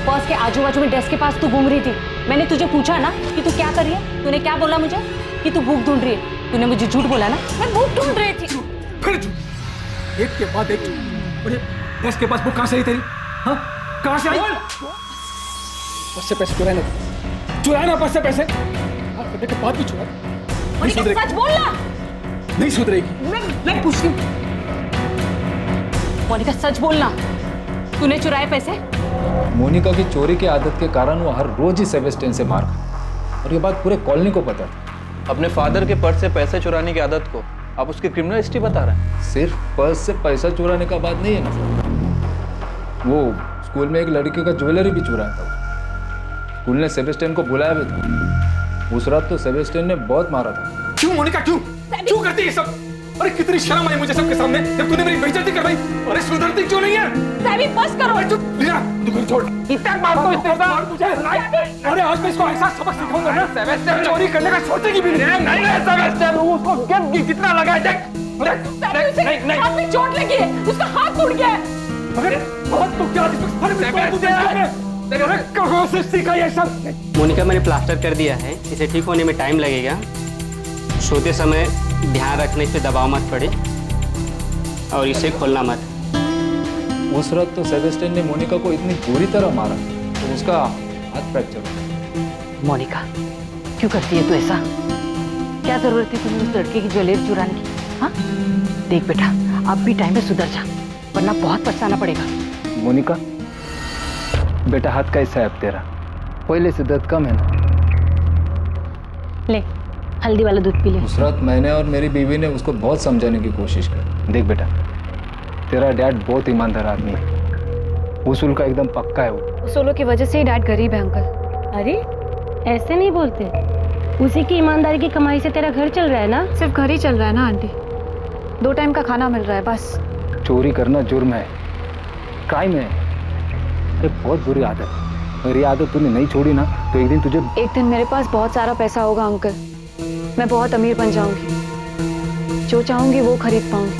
पर्स के आजू बाजू में डेस्क के पास तू घूम रही थी। मैंने तुझे पूछा ना कि तू क्या कर रही है, तूने क्या बोला मुझे? कि तू बुक ढूंढ रही है। तूने मुझे झूठ बोला ना? मैं बुक ढूंढ रही थी। फिर झूठ, एक के बाद एक झूठ। मुझे डेस्क के पास बुक कहाँ से आई तेरी? हाँ, कहाँ से आई? पर्स से पैसे चुराए ना पर्स से पैसे। करने के बाद भी चुरा। सच बोलना। नहीं सुधरेगी। मैं पूछती हूँ मोनिका, सच बोलना, तूने चुराए पैसे? मोनिका की चोरी की आदत के कारण वो हर रोज ही सेबेस्टियन से मार खाता, और ये बात पूरे कॉलोनी को पता था। अपने फादर के पर्स से पैसे चुराने की आदत को आप उसकी क्रिमिनल हिस्ट्री बता रहे हैं? सिर्फ पर्स से पैसा चुराने का बात नहीं है ना सर। वो स्कूल में एक लड़की का ज्वेलरी भी चुराया था। स्कूल ने सेबेस्टियन को बुलाया भी था। उस रात तो सेबेस्टियन ने बहुत मारा था। क्यों मोनिका, क्यों करती है सब? अरे कितनी शर्म आई मुझे सबके सामने जब तूने मेरी बेइज्जती करवाई। अरे सुधरती क्यों नहीं है? सैवी, बस करो। लीना, दुकान छोड़। इतना मार दो, इतना मार मुझे। अरे आज मैं इसको ऐसा सबक सिखाऊंगा ना, सेबेस्टियन चोरी करने का सोचेगी भी नहीं। नहीं है सेबेस्टियन, उसको गिफ्ट जितना लगा है देख। नहीं, हाथ में चोट लगी है, उसका हाथ टूट गया है। अरे बहुत तो क्या कहाँ से सीखा ये सब? मोनिका, मैंने प्लास्टर कर दिया है, इसे ठीक होने में टाइम लगेगा। सोते समय ध्यान रखने से दबाव मत पड़े और इसे खोलना मत। उस रात तो सेबेस्टियन ने मोनिका को इतनी बुरी तरह मारा तो उसका हाथ फ्रैक्चर हो। मोनिका, क्यों करती है तू ऐसा? क्या जरूरत थी तुम्हें उस लड़के की ज्वेलरी चुराने की? हाँ, देख बेटा, अब भी टाइम में सुधर जा, वरना बहुत पछताना पड़ेगा। मोनिका बेटा, हाथ कैसा है अब तेरा? पहले से दर्द कम है ना? ले, हल्दी वाला दूध पी ले। उस रात मैंने और मेरी बीवी ने उसको बहुत समझाने की कोशिश की। देख बेटा, तेरा डैड बहुत ईमानदार आदमी है, उसूल का एकदम पक्का है वो। उसूलों की वजह से ही डैड गरीब है अंकल। अरे ऐसे नहीं बोलते, उसी की ईमानदारी की कमाई से तेरा घर चल रहा है ना? सिर्फ घर ही चल रहा है ना आंटी, 2 टाइम का खाना मिल रहा है बस। चोरी करना जुर्म है, क्राइम है, एक बहुत बुरी आदत है। अगर ये आदत तूने नहीं छोड़ी ना तो एक दिन तुझे एक दिन मेरे पास बहुत सारा पैसा होगा अंकल, मैं बहुत अमीर बन जाऊंगी, जो चाहूंगी वो खरीद पाऊंगी,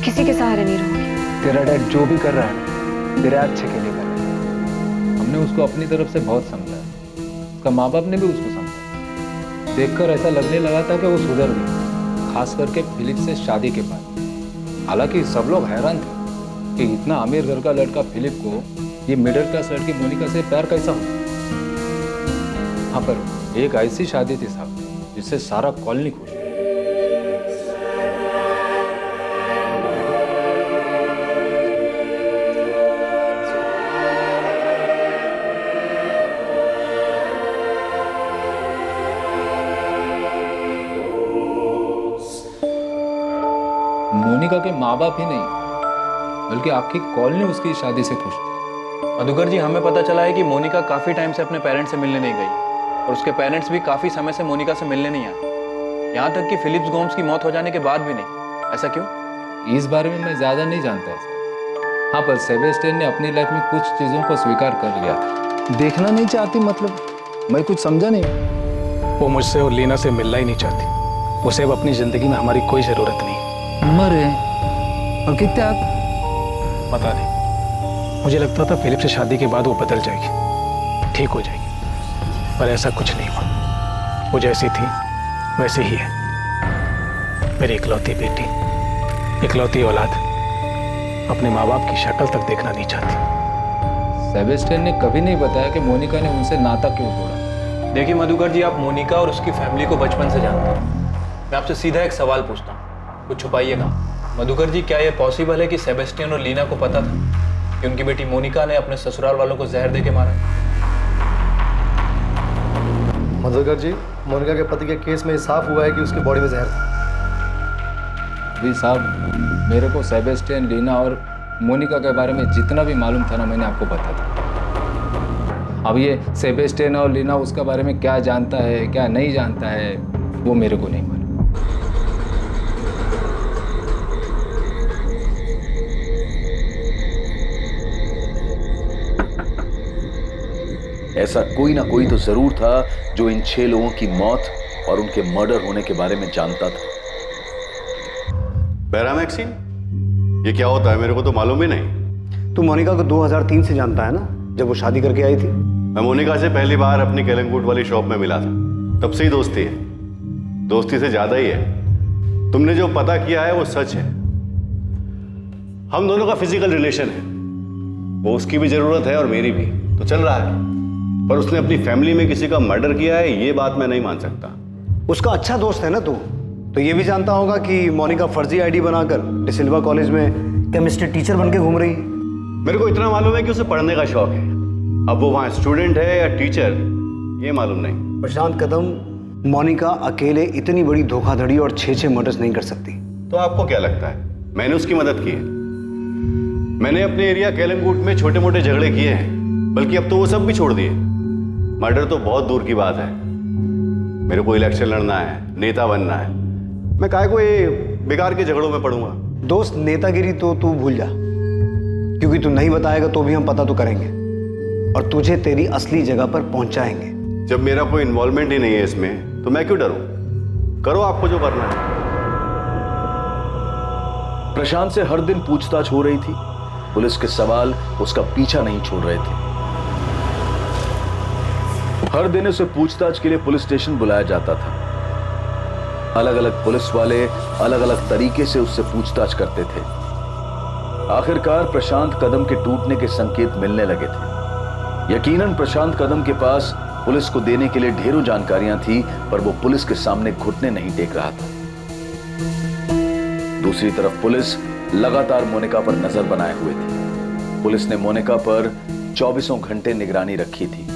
किसी के सहारे नहीं रहूंगी। तेरा डैड जो भी कर रहा है तेरे अच्छे के लिए कर रहा है। हमने उसको अपनी तरफ से बहुत समझा, उसका माँ बाप ने भी उसको समझा। देखकर ऐसा लगने लगा था कि वो सुधर गई, खास करके फिलिप से शादी के बाद। हालांकि सब लोग हैरान थे कि इतना अमीर घर का लड़का फिलिप को ये मिडिल क्लास लड़की मोनिका से प्यार कैसा हो। हाँ, पर एक ऐसी शादी थी साहब जिससे सारा कॉलोनी खुश। मोनिका के माँ बाप ही नहीं बल्कि आपकी कॉलोनी उसकी शादी से खुश थी। मधुकर जी, हमें पता चला है कि मोनिका काफ़ी टाइम से अपने पेरेंट्स से मिलने नहीं गई और उसके पेरेंट्स भी काफ़ी समय से मोनिका से मिलने नहीं आए, यहाँ तक कि फिलिप्स गोम्स की मौत हो जाने के बाद भी नहीं। ऐसा क्यों? इस बारे में मैं ज़्यादा नहीं जानता सर। हाँ, पर सेबेस्टियन ने अपनी लाइफ में कुछ चीज़ों को स्वीकार कर लिया था। देखना नहीं चाहती मतलब? मैं कुछ समझा नहीं। वो मुझसे और लीना से मिलना ही नहीं चाहती। उसे अब अपनी ज़िंदगी में हमारी कोई ज़रूरत नहीं। मरे और कितना पता नहीं। मुझे लगता था फिलिप से शादी के बाद वो बदल जाएगी, ठीक हो जाएगी, पर ऐसा कुछ नहीं हुआ। वो जैसी थी वैसे ही है। मेरी इकलौती बेटी, इकलौती औलाद अपने माँ बाप की शक्ल तक देखना नहीं चाहती। सेबेस्टियन ने कभी नहीं बताया कि मोनिका ने उनसे नाता क्यों तोड़ा। देखिए मधुकर जी, आप मोनिका और उसकी फैमिली को बचपन से जानते हैं। मैं आपसे सीधा एक सवाल पूछता हूँ, कुछ छुपाइएगा। मधुकर जी, क्या यह पॉसिबल है कि सेबेस्टियन और लीना को पता था कि उनकी बेटी मोनिका ने अपने ससुराल वालों को जहर देके मारा? मधुकर जी, मोनिका के पति के केस में साफ हुआ है कि उसकी बॉडी में जहर था। भी साहब, मेरे को सेबेस्टियन, लीना और मोनिका के बारे में जितना भी मालूम था ना, मैंने आपको बता था। अब ये सेबेस्टियन और लीना उसके बारे में क्या जानता है क्या नहीं जानता है वो मेरे को नहीं मालूम। ऐसा कोई ना कोई तो जरूर था जो इन 6 लोगों की मौत और उनके मर्डर होने के बारे में जानता था। बेरामैक्सिन, ये क्या होता है? मेरे को तो मालूम ही नहीं। तू मोनिका को 2003 से जानता है ना, जब वो शादी करके आई थी। मैं मोनिका से पहली बार अपनी केलंगूट वाली शॉप में मिला था, तब से ही दोस्ती है। दोस्ती से ज्यादा ही है। तुमने जो पता किया है वो सच है। हम दोनों का फिजिकल रिलेशन है, वो उसकी भी जरूरत है और मेरी भी, तो चल रहा है। पर उसने अपनी फैमिली में किसी का मर्डर किया है, ये बात मैं नहीं मान सकता। उसका अच्छा दोस्त है ना तू, तो ये भी जानता होगा कि मोनिका फर्जी आईडी बनाकर डिसिल्वा कॉलेज में केमिस्ट्री टीचर बनके घूम रही है। मेरे को इतना मालूम है कि उसे पढ़ने का शौक है। अब वो वहाँ स्टूडेंट है या टीचर, ये मालूम नहीं। प्रशांत कदम, मोनिका अकेले इतनी बड़ी धोखाधड़ी और 6 मर्डर्स नहीं कर सकती। तो आपको क्या लगता है मैंने उसकी मदद की है? मैंने अपने एरिया केलंगूट में छोटे मोटे झगड़े किए हैं, बल्कि अब तो वो सब भी छोड़ दिए। मर्डर तो बहुत दूर की बात है। मेरे को इलेक्शन लड़ना है, नेता बनना है, मैं काहे को ये बेकार के झगड़ों में पड़ूंगा। दोस्त, नेतागिरी तो तू भूल जा, क्योंकि तू नहीं बताएगा तो भी हम पता तो करेंगे और तुझे तेरी असली जगह पर पहुंचाएंगे। जब मेरा कोई इन्वॉल्वमेंट ही नहीं है इसमें, तो मैं क्यों डरूं? करो आपको जो करना है। प्रशांत से हर दिन पूछताछ हो रही थी। पुलिस के सवाल उसका पीछा नहीं छोड़ रहे थे। हर दिन उसे पूछताछ के लिए पुलिस स्टेशन बुलाया जाता था। अलग अलग पुलिस वाले अलग अलग तरीके से उससे पूछताछ करते थे। आखिरकार प्रशांत कदम के टूटने के संकेत मिलने लगे थे। यकीनन प्रशांत कदम के पास पुलिस को देने के लिए ढेरों जानकारियां थी, पर वो पुलिस के सामने घुटने नहीं टेक रहा था। दूसरी तरफ पुलिस लगातार मोनिका पर नजर बनाए हुए थी। पुलिस ने मोनिका पर 24 घंटे निगरानी रखी थी।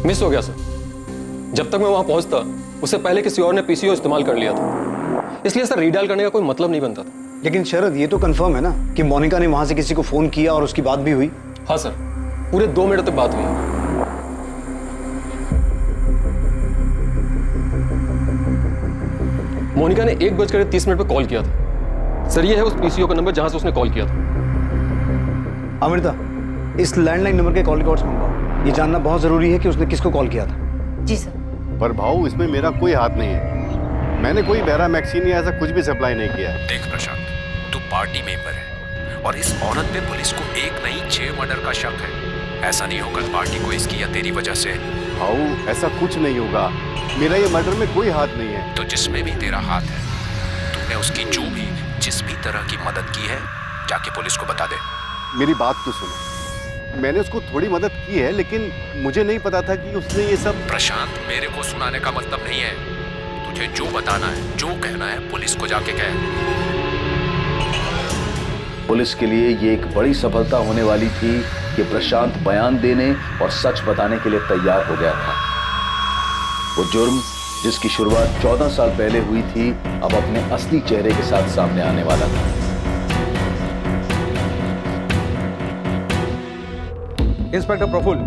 मिस हो गया सर। जब तक मैं वहां पहुंचता उससे पहले किसी और ने पीसीओ इस्तेमाल कर लिया था, इसलिए सर रीडायल करने का कोई मतलब नहीं बनता था। लेकिन शरद, ये तो कंफर्म है ना कि मोनिका ने वहां से किसी को फोन किया और उसकी बात भी हुई? हाँ सर, पूरे 2 मिनट तक बात हुई। मोनिका ने 1:30 पे कॉल किया था। सर ये है उस पीसीओ का नंबर जहां से उसने कॉल किया था। अमृता, इस लैंडलाइन नंबर के कॉल रिकॉर्ड्स मंगवाओ। ये जानना बहुत जरूरी है कि उसने किसको कॉल किया था। जी सर। पर भाऊ, इसमें मेरा कोई हाथ नहीं है। मैंने कोई बैरामैक्सिन या ऐसा कुछ भी सप्लाई नहीं किया है। देख प्रशांत, तू पार्टी मेंबर है और इस औरत पे पुलिस को 1 नहीं 6 मर्डर का शक है। ऐसा नहीं होगा पार्टी को इसकी या तेरी वजह से। भाऊ, ऐसा कुछ नहीं होगा। मेरा ये मर्डर में कोई हाथ नहीं है। तो जिसमें भी तेरा हाथ है, तूने उसकी जो भी जिस भी तरह की मदद की है, जाके पुलिस को बता दे। मेरी बात तो सुनो, मैंने उसको थोड़ी मदद की है, लेकिन मुझे नहीं पता था कि उसने ये सब। प्रशांत, मेरे को सुनाने का मतलब नहीं है। तुझे जो बताना है, जो कहना है, पुलिस को जाके कह। पुलिस के लिए ये एक बड़ी सफलता होने वाली थी कि प्रशांत बयान देने और सच बताने के लिए तैयार हो गया था। वो जुर्म जिसकी शुरुआत 14 साल पहले हुई थी, अब अपने असली चेहरे के साथ सामने आने वाला था। इंस्पेक्टर प्रफुल्ल,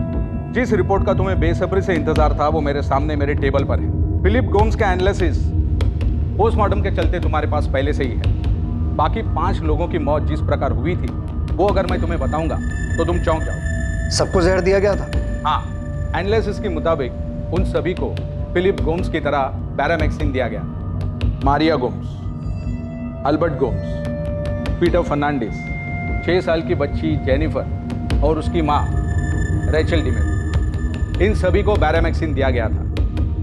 जिस रिपोर्ट का तुम्हें बेसब्री से इंतजार था वो मेरे सामने मेरे टेबल पर है। फिलिप गोम्स का एनालिसिस पोस्टमार्टम के चलते तुम्हारे पास पहले से ही है। बाकी 5 लोगों की मौत जिस प्रकार हुई थी, वो अगर मैं तुम्हें बताऊंगा तो तुम चौंक जाओ। सबको जहर दिया गया था? हाँ, एनालिसिस के मुताबिक उन सभी को फिलिप गोम्स की तरह बैरामैक्सिन दिया गया। Maria Gomes, Albert Gomes, Peter Fernandes, 6 साल की बच्ची जेनिफर और उसकी माँ रेचल डिमेरो, इन सभी को बैरामैक्सिन दिया गया था,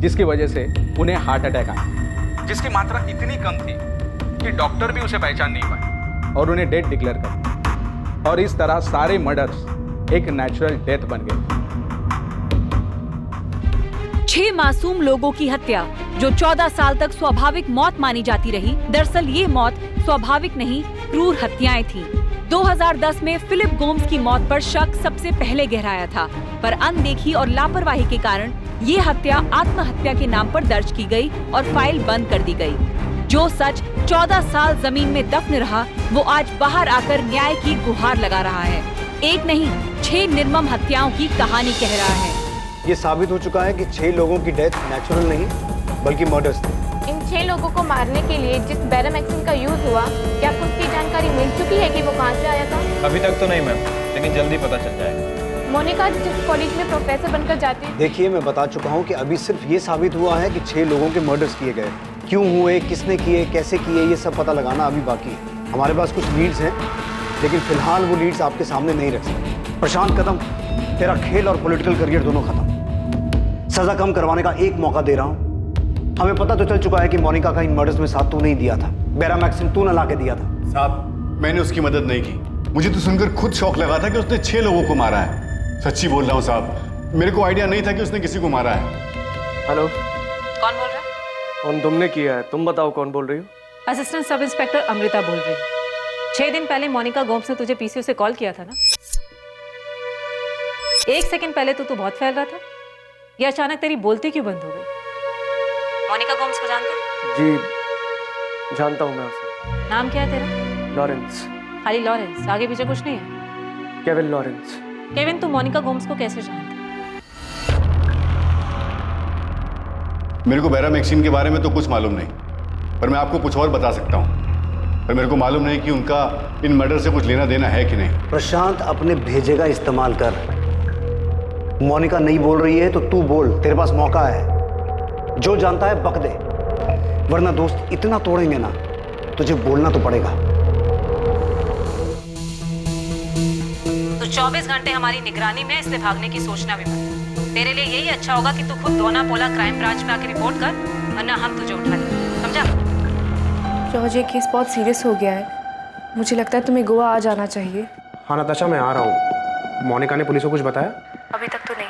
जिसकी वजह से उन्हें हार्ट अटैक आया, जिसकी मात्रा इतनी कम थी कि डॉक्टर भी उसे पहचान नहीं पाए और उन्हें डेड डिक्लेयर कर दिया। और इस तरह सारे मर्डर्स एक नेचुरल डेथ बन गए। 6 मासूम लोगों की हत्या जो 14 साल तक स्वाभाविक मौत मानी जाती रही, दरअसल ये मौत स्वाभाविक नहीं, क्रूर हत्याएं थीं। 2010 में फिलिप गोम्स की मौत पर शक सबसे पहले गहराया था, पर अनदेखी और लापरवाही के कारण ये हत्या आत्महत्या के नाम पर दर्ज की गई और फाइल बंद कर दी गई। जो सच 14 साल जमीन में दफन रहा, वो आज बाहर आकर न्याय की गुहार लगा रहा है। एक नहीं, 6 निर्मम हत्याओं की कहानी कह रहा है। ये साबित हो चुका है कि 6 लोगों की डेथ नेचुरल नहीं बल्कि मर्डर्स थे। इन 6 लोगों को मारने के लिए जिस बैरामैक्सिन का यूज हुआ, क्या आपको उसकी जानकारी मिल चुकी है कि वो कहाँ से आया था? अभी तक तो नहीं मैम, लेकिन जल्दी पता चल जाएगा। मोनिका जिस कॉलेज में प्रोफेसर बनकर जाती है। देखिए, मैं बता चुका हूँ कि अभी सिर्फ ये साबित हुआ है कि 6 लोगों के मर्डर्स किए गए। क्यों हुए, किसने किए, कैसे किए, ये सब पता लगाना अभी बाकी है। हमारे पास कुछ लीड्स हैं, लेकिन फिलहाल वो लीड्स आपके सामने नहीं रख सकते। प्रशांत कदम, तेरा खेल और पॉलिटिकल करियर दोनों खत्म। सजा कम करवाने का एक मौका दे रहा हूँ। हमें पता तो चल चुका है कि मोनिका का इन मर्डर्स में साथ तू नहीं दिया था, बैरामैक्सिन तू न ला के दिया था। साहब, मैंने उसकी मदद नहीं की। मुझे तो सुनकर खुद शौक लगा था कि उसने 6 लोगों को मारा है। सच्ची बोल रहा हूँ साहब, मेरे को आइडिया नहीं था कि उसने किसी को मारा है। हेलो, कौन बोल रहा है? फोन तुमने किया है, तुम बताओ कौन बोल रही हो? असिस्टेंट सब इंस्पेक्टर अमृता बोल रही हूँ। 6 दिन पहले मोनिका गोम्स ने तुझे पीसीओ से कॉल किया था ना? 1 सेकंड पहले तो तू बहुत फैल रहा था, ये अचानक तेरी बोलती क्यों बंद हो गई? मोनिका गोम्स को जानते हैं? जी जानता हूँ मैं उसे। नाम क्या है तेरा? लॉरेंस। खाली लॉरेंस, आगे पीछे कुछ नहीं है? Kevin Lawrence. केविन, तू मोनिका गोम्स को कैसे जानता? मेरे को बैरामैक्सिन के बारे में तो कुछ मालूम नहीं, पर मैं आपको कुछ और बता सकता हूँ। पर मेरे को मालूम नहीं कि उनका इन मर्डर से कुछ लेना देना है कि नहीं। प्रशांत, अपने भेजे का इस्तेमाल कर। मोनिका नहीं बोल रही है तो तू बोल, तेरे पास मौका है। जो जानता है बक दे, वरना दोस्त इतना तोड़ेंगे ना, तुझे बोलना तो पड़ेगा। तो 24 घंटे हमारी निगरानी में, इसलिए भागने की सोचना भी मत। तेरे लिए यही अच्छा होगा कि तू खुद दोना पोला क्राइम ब्रांच में आके रिपोर्ट कर, वरना हम तुझे उठा लेंगे, समझा? जॉर्ज, ये केस बहुत सीरियस हो गया है। मुझे लगता है तुम्हें गोवा आ जाना चाहिए। हाँ नताशा, मैं आ रहा हूँ। मोनिका ने पुलिस को कुछ बताया? अभी तक तो नहीं।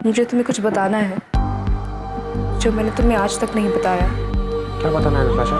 मुझे तुम्हें कुछ बताना है जो मैंने तुम्हें आज तक नहीं बताया। क्या बताना है नताशा?